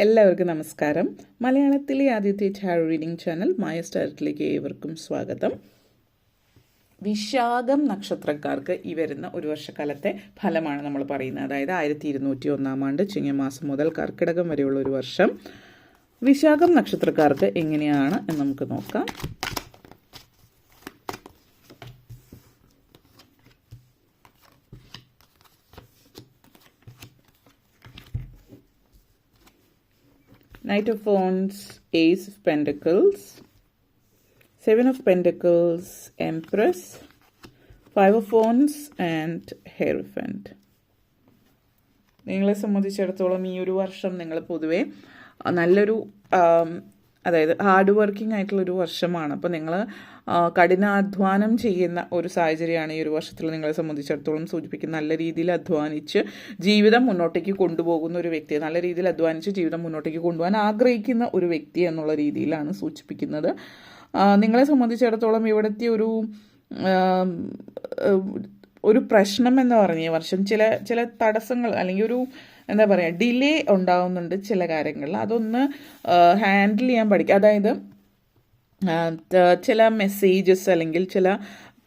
എല്ലാവർക്കും നമസ്കാരം. മലയാളത്തിലെ ആദ്യത്തെ ടാരോ റീഡിംഗ് ചാനൽ മായ സ്റ്റാറിലേക്ക് ഏവർക്കും സ്വാഗതം. വിശാഖം നക്ഷത്രക്കാർക്ക് ഈ വരുന്ന ഒരു വർഷക്കാലത്തെ ഫലമാണ് നമ്മൾ പറയുന്നത്. അതായത് 1201 ആണ്ട് ചിങ്ങമാസം മുതൽ കർക്കിടകം വരെയുള്ള ഒരു വർഷം വിശാഖം നക്ഷത്രക്കാർക്ക് എങ്ങനെയാണ് എന്ന് നമുക്ക് നോക്കാം. Knight of Wands, Ace of Pentacles, Seven of Pentacles, Empress, Five of Wands and Hierophant. നിങ്ങളെ സംബന്ധിച്ചിടത്തോളം ഈ ഒരു വർഷം നിങ്ങൾ പൊതുവേ നല്ലൊരു അതായത് ഹാർഡ് വർക്കിംഗ് ആയിട്ടുള്ളൊരു വർഷമാണ്. അപ്പോൾ നിങ്ങൾ കഠിനാധ്വാനം ചെയ്യുന്ന ഒരു സാഹചര്യമാണ് ഈ ഒരു വർഷത്തിൽ നിങ്ങളെ സംബന്ധിച്ചിടത്തോളം സൂചിപ്പിക്കുന്ന. നല്ല രീതിയിൽ അധ്വാനിച്ച് ജീവിതം മുന്നോട്ടേക്ക് കൊണ്ടുപോകുന്ന ഒരു വ്യക്തി, നല്ല രീതിയിൽ അധ്വാനിച്ച് ജീവിതം മുന്നോട്ടേക്ക് കൊണ്ടുപോകാൻ ആഗ്രഹിക്കുന്ന ഒരു വ്യക്തി എന്നുള്ള രീതിയിലാണ് സൂചിപ്പിക്കുന്നത്. നിങ്ങളെ സംബന്ധിച്ചിടത്തോളം ഇവിടുത്തെ ഒരു പ്രശ്നം എന്ന് പറഞ്ഞ ഈ വർഷം ചില തടസ്സങ്ങൾ അല്ലെങ്കിൽ ഒരു എന്താ പറയുക ഡിലേ ഉണ്ടാകുന്നുണ്ട് ചില കാര്യങ്ങളിൽ. അതൊന്ന് ഹാൻഡിൽ ചെയ്യാൻ പഠിക്കുക. അതായത് ചില മെസ്സേജസ് അല്ലെങ്കിൽ ചില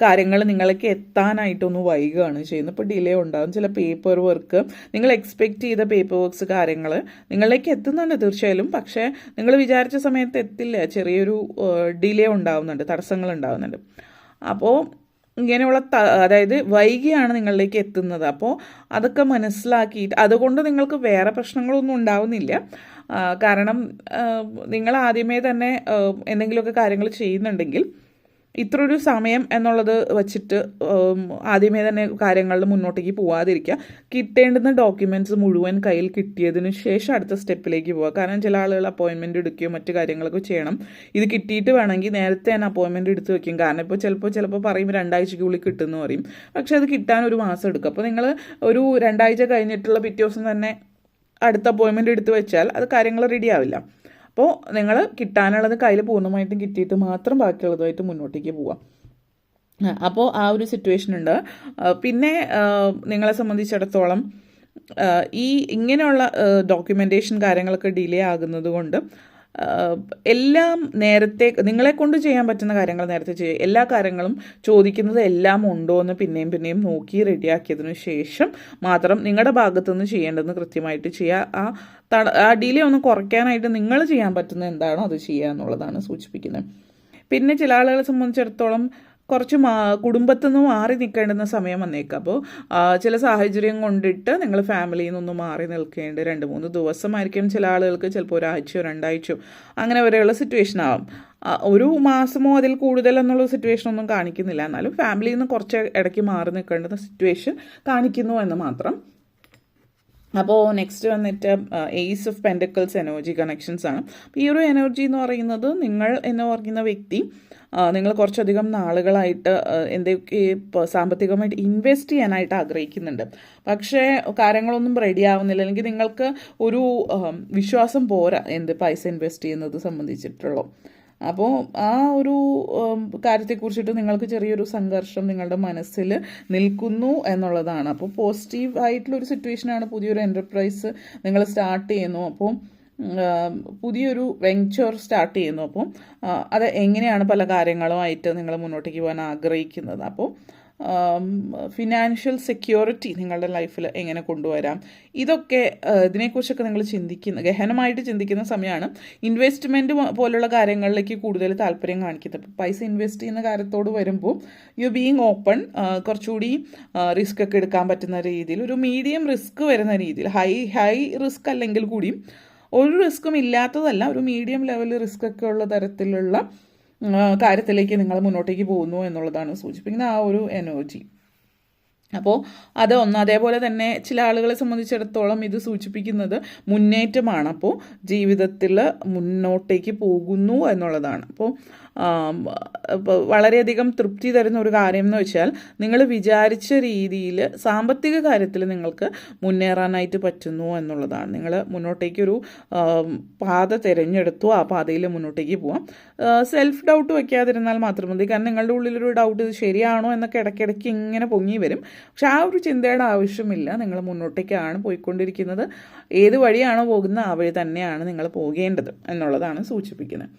കാര്യങ്ങൾ നിങ്ങൾക്ക് എത്താനായിട്ടൊന്ന് വൈകുകയാണ് ചെയ്യുന്നത്. ഇപ്പോൾ ഡിലേ ഉണ്ടാകും. ചില പേപ്പർ വർക്ക്, നിങ്ങൾ എക്സ്പെക്റ്റ് ചെയ്ത പേപ്പർ വർക്ക്സ് കാര്യങ്ങൾ നിങ്ങളിലേക്ക് എത്തുന്നുണ്ട് തീർച്ചയായും, പക്ഷേ നിങ്ങൾ വിചാരിച്ച സമയത്ത് എത്തില്ല. ചെറിയൊരു ഡിലേ ഉണ്ടാകുന്നുണ്ട്, തടസ്സങ്ങൾ ഉണ്ടാകുന്നുണ്ട്. അപ്പോൾ ഇങ്ങനെയുള്ള അതായത് വൈകിയാണ് നിങ്ങളിലേക്ക് എത്തുന്നത്. അപ്പോൾ അതൊക്കെ മനസ്സിലാക്കിയിട്ട് അതുകൊണ്ട് നിങ്ങൾക്ക് വേറെ പ്രശ്നങ്ങളൊന്നും ഉണ്ടാവുന്നില്ല. കാരണം നിങ്ങൾ ആദ്യമേ തന്നെ എന്തെങ്കിലുമൊക്കെ കാര്യങ്ങൾ ചെയ്യുന്നുണ്ടെങ്കിൽ ഇത്രയൊരു സമയം എന്നുള്ളത് വച്ചിട്ട് ആദ്യമേ തന്നെ കാര്യങ്ങളിൽ മുന്നോട്ടേക്ക് പോവാതിരിക്കുക. കിട്ടേണ്ടുന്ന ഡോക്യുമെൻറ്റ്സ് മുഴുവൻ കയ്യിൽ കിട്ടിയതിന് ശേഷം അടുത്ത സ്റ്റെപ്പിലേക്ക് പോവുക. കാരണം ചില ആളുകൾ അപ്പോയിൻമെൻറ്റ് എടുക്കുകയോ മറ്റു കാര്യങ്ങളൊക്കെ ചെയ്യണം. ഇത് കിട്ടിയിട്ട് വേണമെങ്കിൽ നേരത്തെ തന്നെ അപ്പോയിൻമെൻറ്റ് എടുത്ത് വെക്കും. കാരണം ഇപ്പോൾ ചിലപ്പോൾ പറയും 2 ആഴ്ചയ്ക്കുള്ളിൽ കിട്ടുമെന്ന് പറയും. പക്ഷേ അത് കിട്ടാൻ ഒരു മാസം എടുക്കും. അപ്പോൾ നിങ്ങൾ ഒരു 2 ആഴ്ച കഴിഞ്ഞിട്ടുള്ള പിറ്റേ ദിവസം തന്നെ അടുത്ത അപ്പോയിൻമെൻറ്റ് എടുത്ത് വെച്ചാൽ അത് കാര്യങ്ങൾ റെഡി ആവില്ല. അപ്പോൾ നിങ്ങൾ കിട്ടാനുള്ളത് കയ്യിൽ പൂർണ്ണമായിട്ടും കിട്ടിയിട്ട് മാത്രം ബാക്കിയുള്ളതുമായിട്ട് മുന്നോട്ടേക്ക് പോവാം. അപ്പോൾ ആ ഒരു സിറ്റുവേഷൻ ഉണ്ട്. പിന്നെ നിങ്ങളെ സംബന്ധിച്ചിടത്തോളം ഇങ്ങനെയുള്ള ഡോക്യുമെൻറ്റേഷൻ കാര്യങ്ങളൊക്കെ ഡിലേ ആകുന്നത് കൊണ്ട് എല്ലാം നേരത്തെ നിങ്ങളെ കൊണ്ട് ചെയ്യാൻ പറ്റുന്ന കാര്യങ്ങൾ നേരത്തെ ചെയ്യുക. എല്ലാ കാര്യങ്ങളും ചോദിക്കുന്നത് എല്ലാം ഉണ്ടോ എന്ന് പിന്നെയും നോക്കി റെഡിയാക്കിയതിനു ശേഷം മാത്രം നിങ്ങളുടെ ഭാഗത്തുനിന്ന് ചെയ്യേണ്ടതെന്ന് കൃത്യമായിട്ട് ചെയ്യുക. ആ ഡിലേ ഒന്ന് കുറയ്ക്കാനായിട്ട് നിങ്ങൾ ചെയ്യാൻ പറ്റുന്ന എന്താണോ അത് ചെയ്യുക എന്നുള്ളതാണ് സൂചിപ്പിക്കുന്നത്. പിന്നെ ചില ആളുകളെ സംബന്ധിച്ചിടത്തോളം കുറച്ച് കുടുംബത്തിൽ നിന്ന് മാറി നിൽക്കേണ്ടുന്ന സമയം വന്നേക്കാം. അപ്പോൾ ചില സാഹചര്യം കൊണ്ടിട്ട് നിങ്ങൾ ഫാമിലിയിൽ നിന്നൊന്ന് മാറി നിൽക്കേണ്ട 2-3 ദിവസമായിരിക്കും. ചില ആളുകൾക്ക് ചിലപ്പോൾ 1 ആഴ്ചയോ 2 ആഴ്ചയോ അങ്ങനെ വരെയുള്ള സിറ്റുവേഷൻ ആവും. ഒരു മാസമോ അതിൽ കൂടുതൽ എന്നുള്ള സിറ്റുവേഷൻ ഒന്നും കാണിക്കുന്നില്ല. എന്നാലും ഫാമിലിയിൽ നിന്ന് കുറച്ച് ഇടയ്ക്ക് മാറി നിൽക്കേണ്ടുന്ന സിറ്റുവേഷൻ കാണിക്കുന്നു എന്ന് മാത്രം. അപ്പോൾ നെക്സ്റ്റ് വന്നിട്ട് ace of pentacles energy connections ആണ്. ഈ ഒരു എനർജി എന്ന് പറയുന്നത് നിങ്ങൾ എന്ന് പറയുന്ന വ്യക്തി നിങ്ങൾ കുറച്ചധികം നാളുകളായിട്ട് എന്തൊക്കെ സാമ്പത്തികമായിട്ട് ഇൻവെസ്റ്റ് ചെയ്യാനായിട്ട് ആഗ്രഹിക്കുന്നുണ്ട്. പക്ഷേ കാര്യങ്ങളൊന്നും റെഡി ആവുന്നില്ല, അല്ലെങ്കിൽ നിങ്ങൾക്ക് ഒരു വിശ്വാസം പോരാ പൈസ ഇൻവെസ്റ്റ് ചെയ്യുന്നത് സംബന്ധിച്ചിട്ടുള്ളൂ. അപ്പോൾ ആ ഒരു കാര്യത്തെക്കുറിച്ചിട്ട് നിങ്ങൾക്ക് ചെറിയൊരു സംഘർഷം നിങ്ങളുടെ മനസ്സിൽ നിൽക്കുന്നു എന്നുള്ളതാണ്. അപ്പോൾ പോസിറ്റീവ് ആയിട്ടുള്ളൊരു സിറ്റുവേഷനാണ്. പുതിയൊരു എൻ്റർപ്രൈസ് നിങ്ങൾ സ്റ്റാർട്ട് ചെയ്യുന്നു. അപ്പോൾ പുതിയൊരു വെഞ്ചർ സ്റ്റാർട്ട് ചെയ്യുന്നു. അപ്പോൾ അത് എങ്ങനെയാണ് പല കാര്യങ്ങളുമായിട്ട് നിങ്ങൾ മുന്നോട്ടേക്ക് പോകാൻ ആഗ്രഹിക്കുന്നത്. അപ്പോൾ ഫിനാൻഷ്യൽ സെക്യൂരിറ്റി നിങ്ങളുടെ ലൈഫിൽ എങ്ങനെ കൊണ്ടുവരാം, ഇതിനെക്കുറിച്ചൊക്കെ നിങ്ങൾ ഗഹനമായിട്ട് ചിന്തിക്കുന്ന സമയമാണ്. ഇൻവെസ്റ്റ്മെൻറ്റ് പോലുള്ള കാര്യങ്ങളിലേക്ക് കൂടുതൽ താല്പര്യം കാണിക്കുന്നത്. പൈസ ഇൻവെസ്റ്റ് ചെയ്യുന്ന കാര്യത്തോട് വരുമ്പോൾ യു ബീയിങ് ഓപ്പൺ, കുറച്ചുകൂടി റിസ്ക് ഒക്കെ എടുക്കാൻ പറ്റുന്ന രീതിയിൽ, ഒരു മീഡിയം റിസ്ക് വരുന്ന രീതിയിൽ, ഹൈ റിസ്ക് അല്ലെങ്കിൽ കൂടിയും ഒരു റിസ്ക്കും ഇല്ലാത്തതല്ല, ഒരു മീഡിയം ലെവൽ റിസ്ക് ഒക്കെ ഉള്ള തരത്തിലുള്ള കാര്യത്തിലേക്ക് നിങ്ങൾ മുന്നോട്ടേക്ക് പോകുന്നു എന്നുള്ളതാണ് സൂചിപ്പിക്കുന്ന ആ ഒരു എനർജി. അപ്പോൾ അതേപോലെ തന്നെ ചില ആളുകളെ സംബന്ധിച്ചിടത്തോളം ഇത് സൂചിപ്പിക്കുന്നത് മുന്നേറ്റമാണ്. അപ്പോൾ ജീവിതത്തിൽ മുന്നോട്ടേക്ക് പോകുന്നു എന്നുള്ളതാണ്. അപ്പോൾ വളരെയധികം തൃപ്തി തരുന്ന ഒരു കാര്യം എന്ന് വെച്ചാൽ നിങ്ങൾ വിചാരിച്ച രീതിയിൽ സാമ്പത്തിക കാര്യത്തിൽ നിങ്ങൾക്ക് മുന്നേറാനായിട്ട് പറ്റുന്നു എന്നുള്ളതാണ്. നിങ്ങൾ മുന്നോട്ടേക്കൊരു പാത തിരഞ്ഞെടുത്തു, ആ പാതയിൽ മുന്നോട്ടേക്ക് പോവാം. സെൽഫ് ഡൗട്ട് വയ്ക്കാതിരുന്നാൽ മാത്രം മതി. കാരണം നിങ്ങളുടെ ഉള്ളിലൊരു ഡൗട്ട്, ഇത് ശരിയാണോ എന്നൊക്കെ ഇടയ്ക്കിടയ്ക്ക് ഇങ്ങനെ പൊങ്ങി വരും. പക്ഷെ ആ ഒരു ചിന്തയുടെ ആവശ്യമില്ല. നിങ്ങൾ മുന്നോട്ടേക്കാണ് പോയിക്കൊണ്ടിരിക്കുന്നത്. ഏത് വഴിയാണോ പോകുന്നത് ആ വഴി തന്നെയാണ് നിങ്ങൾ പോകേണ്ടത് എന്നുള്ളതാണ് സൂചിപ്പിക്കുന്നത്.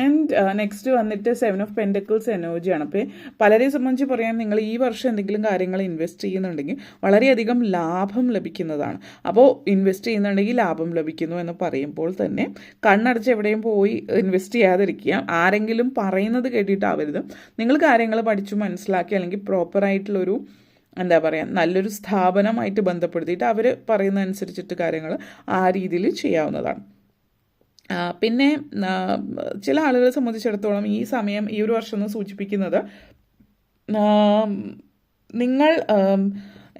ആൻഡ് നെക്സ്റ്റ് വന്നിട്ട് 7 ഓഫ് പെൻറ്റക്കിൾസ് എനർജിയാണ്. അപ്പോൾ പലരെ സംബന്ധിച്ച് പറയാൻ, നിങ്ങൾ ഈ വർഷം എന്തെങ്കിലും കാര്യങ്ങൾ ഇൻവെസ്റ്റ് ചെയ്യുന്നുണ്ടെങ്കിൽ വളരെയധികം ലാഭം ലഭിക്കുന്നതാണ്. അപ്പോൾ ഇൻവെസ്റ്റ് ചെയ്യുന്നുണ്ടെങ്കിൽ ലാഭം ലഭിക്കുന്നു എന്ന് പറയുമ്പോൾ തന്നെ കണ്ണടച്ച് എവിടെയും പോയി ഇൻവെസ്റ്റ് ചെയ്യാതിരിക്കുക. ആരെങ്കിലും പറയുന്നത് കേട്ടിട്ടാവരുത്. നിങ്ങൾ കാര്യങ്ങൾ പഠിച്ചു മനസ്സിലാക്കി അല്ലെങ്കിൽ പ്രോപ്പറായിട്ടുള്ളൊരു എന്താ പറയുക നല്ലൊരു സ്ഥാപനമായിട്ട് ബന്ധപ്പെടുത്തിയിട്ട് അവർ പറയുന്ന അനുസരിച്ചിട്ട് കാര്യങ്ങൾ ആ രീതിയിൽ ചെയ്യാവുന്നതാണ്. പിന്നെ ചില ആളുകളെ സംബന്ധിച്ചിടത്തോളം ഈ സമയം, ഈ ഒരു വർഷം എന്ന് സൂചിപ്പിക്കുന്നത് നിങ്ങൾ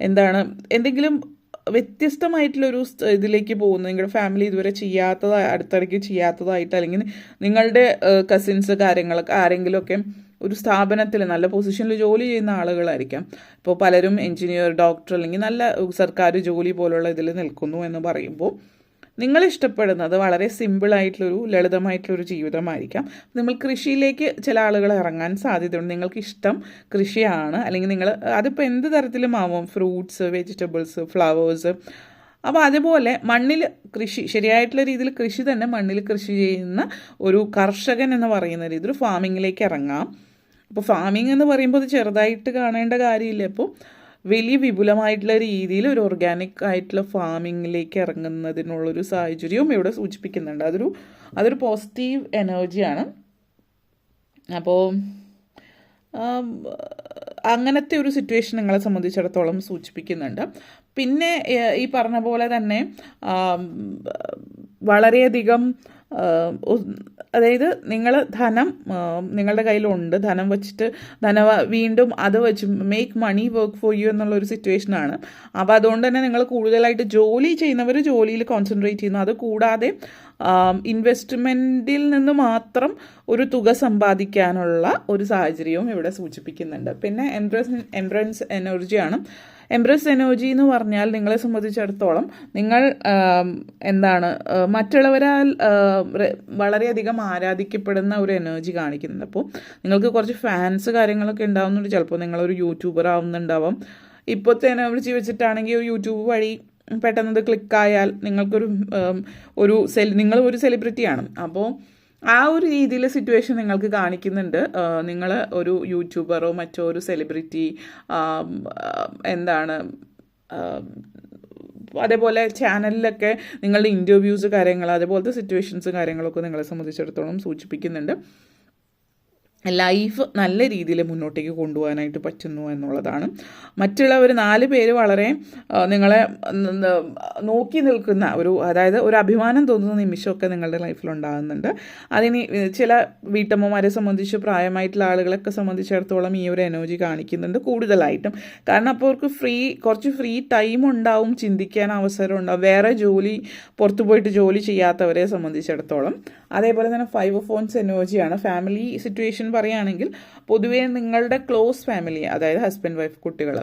എന്താണ് എന്തെങ്കിലും വ്യത്യസ്തമായിട്ടുള്ളൊരു ഇതിലേക്ക് പോകുന്നു. നിങ്ങളുടെ ഫാമിലി ഇതുവരെ അടുത്തിടയ്ക്ക് ചെയ്യാത്തതായിട്ട്, അല്ലെങ്കിൽ നിങ്ങളുടെ കസിൻസ് ആരെങ്കിലുമൊക്കെ ഒരു സ്ഥാപനത്തിൽ നല്ല പൊസിഷനിൽ ജോലി ചെയ്യുന്ന ആളുകളായിരിക്കാം. ഇപ്പോൾ പലരും എഞ്ചിനീയർ, ഡോക്ടർ അല്ലെങ്കിൽ നല്ല സർക്കാർ ജോലി പോലുള്ള ഇതിൽ നിൽക്കുന്നു എന്ന് പറയുമ്പോൾ നിങ്ങൾ ഇഷ്ടപ്പെടുന്നത് വളരെ സിമ്പിളായിട്ടുള്ളൊരു ലളിതമായിട്ടുള്ളൊരു ജീവിതമായിരിക്കാം. നമ്മൾ കൃഷിയിലേക്ക് ചില ആളുകൾ ഇറങ്ങാൻ സാധ്യതയുണ്ട്. നിങ്ങൾക്ക് ഇഷ്ടം കൃഷിയാണ്, അല്ലെങ്കിൽ നിങ്ങൾ അതിപ്പോൾ എന്ത് തരത്തിലും ആവാം, ഫ്രൂട്ട്സ്, വെജിറ്റബിൾസ്, ഫ്ലവേഴ്സ്. അപ്പോൾ അതുപോലെ മണ്ണിൽ കൃഷി, ശരിയായിട്ടുള്ള രീതിയിൽ കൃഷി തന്നെ മണ്ണിൽ കൃഷി ചെയ്യുന്ന ഒരു കർഷകൻ എന്ന് പറയുന്ന രീതിയിൽ ഫാമിങ്ങിലേക്ക് ഇറങ്ങാം. അപ്പോൾ ഫാമിംഗ് എന്ന് പറയുമ്പോൾ അത് ചെറുതായിട്ട് കാണേണ്ട കാര്യമില്ല. അപ്പോൾ വലിയ വിപുലമായിട്ടുള്ള രീതിയിൽ ഒരു ഓർഗാനിക് ആയിട്ടുള്ള ഫാമിങ്ങിലേക്ക് ഇറങ്ങുന്നതിനുള്ളൊരു സാഹചര്യവും ഇവിടെ സൂചിപ്പിക്കുന്നുണ്ട്. അതൊരു പോസിറ്റീവ് എനർജിയാണ്. അപ്പോൾ അങ്ങനത്തെ ഒരു സിറ്റുവേഷൻ നിങ്ങളെ സംബന്ധിച്ചിടത്തോളം സൂചിപ്പിക്കുന്നുണ്ട്. പിന്നെ ഈ പറഞ്ഞ പോലെ തന്നെ വളരെയധികം അതായത് നിങ്ങൾ ധനം നിങ്ങളുടെ കയ്യിലുണ്ട്, ധനം വെച്ചിട്ട് വീണ്ടും അത് വെച്ച് make money work for you എന്നുള്ളൊരു സിറ്റുവേഷനാണ്. അപ്പോൾ അതുകൊണ്ട് തന്നെ നിങ്ങൾ കൂടുതലായിട്ട് ജോലി ചെയ്യുന്നവർ ജോലിയിൽ കോൺസെൻട്രേറ്റ് ചെയ്യുന്നു. അത് കൂടാതെ ഇൻവെസ്റ്റ്മെൻറ്റിൽ നിന്ന് മാത്രം ഒരു തുക സമ്പാദിക്കാനുള്ള ഒരു സാഹചര്യവും ഇവിടെ സൂചിപ്പിക്കുന്നുണ്ട്. പിന്നെ എംബ്രൻസ് എനർജിയാണ്. എംബ്രസ് എനർജി എന്ന് പറഞ്ഞാൽ നിങ്ങളെ സംബന്ധിച്ചിടത്തോളം നിങ്ങൾ മറ്റുള്ളവരാൽ വളരെയധികം ആരാധിക്കപ്പെടുന്ന ഒരു എനർജി കാണിക്കുന്നുണ്ട്. അപ്പോൾ നിങ്ങൾക്ക് കുറച്ച് ഫാൻസ് കാര്യങ്ങളൊക്കെ ഉണ്ടാവുന്നുണ്ട്. ചിലപ്പോൾ നിങ്ങളൊരു യൂട്യൂബർ ആവുന്നുണ്ടാവാം. ഇപ്പോഴത്തെ എനർജി വെച്ചിട്ടാണെങ്കിൽ ഒരു യൂട്യൂബ് വഴി പെട്ടെന്നത് ക്ലിക്കായാൽ നിങ്ങൾക്കൊരു നിങ്ങൾ ഒരു സെലിബ്രിറ്റിയാണ്. അപ്പോൾ ആ ഒരു രീതിയിലെ സിറ്റുവേഷൻ നിങ്ങൾക്ക് കാണിക്കുന്നുണ്ട്. നിങ്ങൾ ഒരു യൂട്യൂബറോ മറ്റോ ഒരു സെലിബ്രിറ്റി അതേപോലെ ചാനലിലൊക്കെ നിങ്ങളുടെ ഇൻ്റർവ്യൂസ് കാര്യങ്ങൾ അതേപോലത്തെ സിറ്റുവേഷൻസ് കാര്യങ്ങളൊക്കെ നിങ്ങളെ സംബന്ധിച്ചിടത്തോളം സൂചിപ്പിക്കുന്നുണ്ട്. ലൈഫ് നല്ല രീതിയിൽ മുന്നോട്ടേക്ക് കൊണ്ടുപോകാനായിട്ട് പറ്റുന്നു എന്നുള്ളതാണ്. മറ്റുള്ളവർ 4 പേര് വളരെ നിങ്ങളെ നോക്കി നിൽക്കുന്ന അതായത് ഒരു അഭിമാനം തോന്നുന്ന നിമിഷമൊക്കെ നിങ്ങളുടെ ലൈഫിലുണ്ടാകുന്നുണ്ട്. അതിന് ചില വീട്ടമ്മമാരെ സംബന്ധിച്ച് പ്രായമായിട്ടുള്ള ആളുകളൊക്കെ സംബന്ധിച്ചിടത്തോളം ഈ ഒരു എനർജി കാണിക്കുന്നുണ്ട് കൂടുതലായിട്ടും. കാരണം അപ്പോൾ അവർക്ക് കുറച്ച് ഫ്രീ ടൈം ഉണ്ടാവും, ചിന്തിക്കാൻ അവസരം ഉണ്ടാവും, വേറെ പുറത്തു പോയിട്ട് ജോലി ചെയ്യാത്തവരെ സംബന്ധിച്ചിടത്തോളം. അതേപോലെ തന്നെ 5 ഓഫ് വൺസ് എനർജിയാണ്. ഫാമിലി സിറ്റുവേഷൻ പറയുകയാണെങ്കിൽ പൊതുവേ നിങ്ങളുടെ ക്ലോസ് ഫാമിലി, അതായത് ഹസ്ബൻഡ്, വൈഫ്, കുട്ടികൾ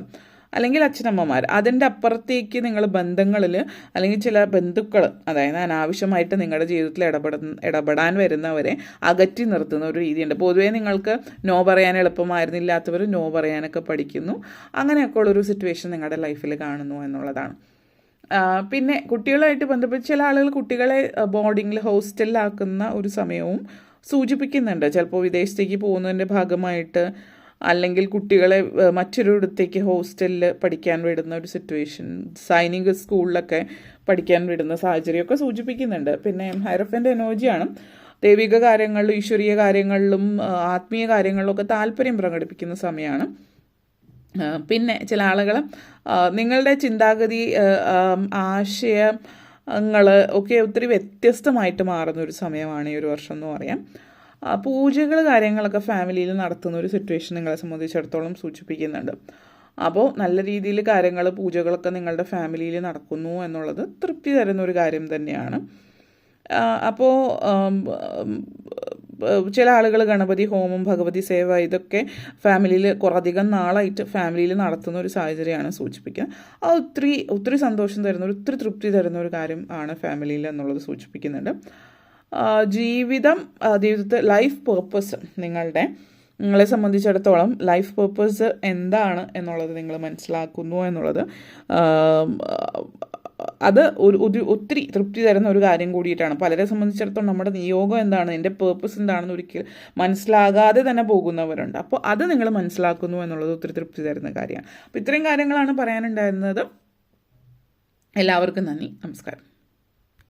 അല്ലെങ്കിൽ അച്ഛനമ്മമാർ, അതിൻ്റെ അപ്പുറത്തേക്ക് നിങ്ങൾ ബന്ധങ്ങളിൽ അല്ലെങ്കിൽ ചില ബന്ധുക്കൾ, അതായത് അനാവശ്യമായിട്ട് നിങ്ങളുടെ ജീവിതത്തിൽ ഇടപെടാൻ വരുന്നവരെ അകറ്റി നിർത്തുന്ന ഒരു രീതിയുണ്ട്. പൊതുവേ നിങ്ങൾക്ക് നോ പറയാൻ എളുപ്പമായിരുന്നില്ലാത്തവർ നോ പറയാനൊക്കെ പഠിക്കുന്നു. അങ്ങനെയൊക്കെ ഉള്ളൊരു സിറ്റുവേഷൻ നിങ്ങളുടെ ലൈഫിൽ കാണുന്നു എന്നുള്ളതാണ്. പിന്നെ കുട്ടികളായിട്ട് ബന്ധപ്പെട്ട് ചില ആളുകൾ കുട്ടികളെ ബോർഡിങ്ങിൽ ഹോസ്റ്റലിലാക്കുന്ന ഒരു സമയവും സൂചിപ്പിക്കുന്നുണ്ട്. ചിലപ്പോൾ വിദേശത്തേക്ക് പോകുന്നതിൻ്റെ ഭാഗമായിട്ട് അല്ലെങ്കിൽ കുട്ടികളെ മറ്റൊരിടത്തേക്ക് ഹോസ്റ്റലിൽ പഠിക്കാൻ വിടുന്ന ഒരു സിറ്റുവേഷൻ, സൈനിക സ്കൂളിലൊക്കെ പഠിക്കാൻ വിടുന്ന സാഹചര്യമൊക്കെ സൂചിപ്പിക്കുന്നുണ്ട്. പിന്നെ ഹൈറഫൻ്റെ എനർജിയാണ്. ദൈവിക കാര്യങ്ങളിലും ഈശ്വരീയ കാര്യങ്ങളിലും ആത്മീയ കാര്യങ്ങളിലൊക്കെ താല്പര്യം പ്രകടിപ്പിക്കുന്ന സമയമാണ്. പിന്നെ ചില ആളുകൾ നിങ്ങളുടെ ചിന്താഗതി, ആശയങ്ങൾ ഒക്കെ ഒത്തിരി വ്യത്യസ്തമായിട്ട് മാറുന്ന ഒരു സമയമാണ് ഈ ഒരു വർഷം എന്ന് പറയാം. പൂജകൾ കാര്യങ്ങളൊക്കെ ഫാമിലിയിൽ നടത്തുന്ന ഒരു സിറ്റുവേഷൻ നിങ്ങളെ സംബന്ധിച്ചിടത്തോളം സൂചിപ്പിക്കുന്നുണ്ട്. അപ്പോൾ നല്ല രീതിയിൽ പൂജകളൊക്കെ നിങ്ങളുടെ ഫാമിലിയിൽ നടക്കുന്നു എന്നുള്ളത് തൃപ്തി തരുന്ന ഒരു കാര്യം തന്നെയാണ്. അപ്പോൾ ചില ആളുകൾ ഗണപതി ഹോമം, ഭഗവതി സേവ ഇതൊക്കെ ഫാമിലിയിൽ കുറേയധികം നാളായിട്ട് ഫാമിലിയിൽ നടത്തുന്ന ഒരു സാഹചര്യമാണ് സൂചിപ്പിക്കുന്നത്. അത് ഒത്തിരി സന്തോഷം തരുന്ന ഒത്തിരി തൃപ്തി തരുന്ന ഒരു കാര്യം ആണ് ഫാമിലിയിൽ എന്നുള്ളത് സൂചിപ്പിക്കുന്നുണ്ട്. ജീവിതത്തിൽ ലൈഫ് പേർപ്പസ് നിങ്ങളുടെ നിങ്ങളെ സംബന്ധിച്ചിടത്തോളം ലൈഫ് പേർപ്പസ് എന്താണ് എന്നുള്ളത് നിങ്ങൾ മനസ്സിലാക്കുന്നു എന്നുള്ളത് അത് ഒത്തിരി തൃപ്തി തരുന്ന ഒരു കാര്യം കൂടിയിട്ടാണ്. പലരെ സംബന്ധിച്ചിടത്തോളം നമ്മുടെ നിയോഗം എന്താണ്, എൻ്റെ പേർപ്പസ് എന്താണെന്ന് ഒരിക്കലും മനസ്സിലാകാതെ തന്നെ പോകുന്നവരുണ്ട്. അപ്പോൾ അത് നിങ്ങൾ മനസ്സിലാക്കുന്നു എന്നുള്ളത് ഒത്തിരി തൃപ്തി തരുന്ന കാര്യമാണ്. അപ്പോൾ ഇത്രയും കാര്യങ്ങളാണ് പറയാനുണ്ടായിരുന്നത്. എല്ലാവർക്കും നന്ദി, നമസ്കാരം.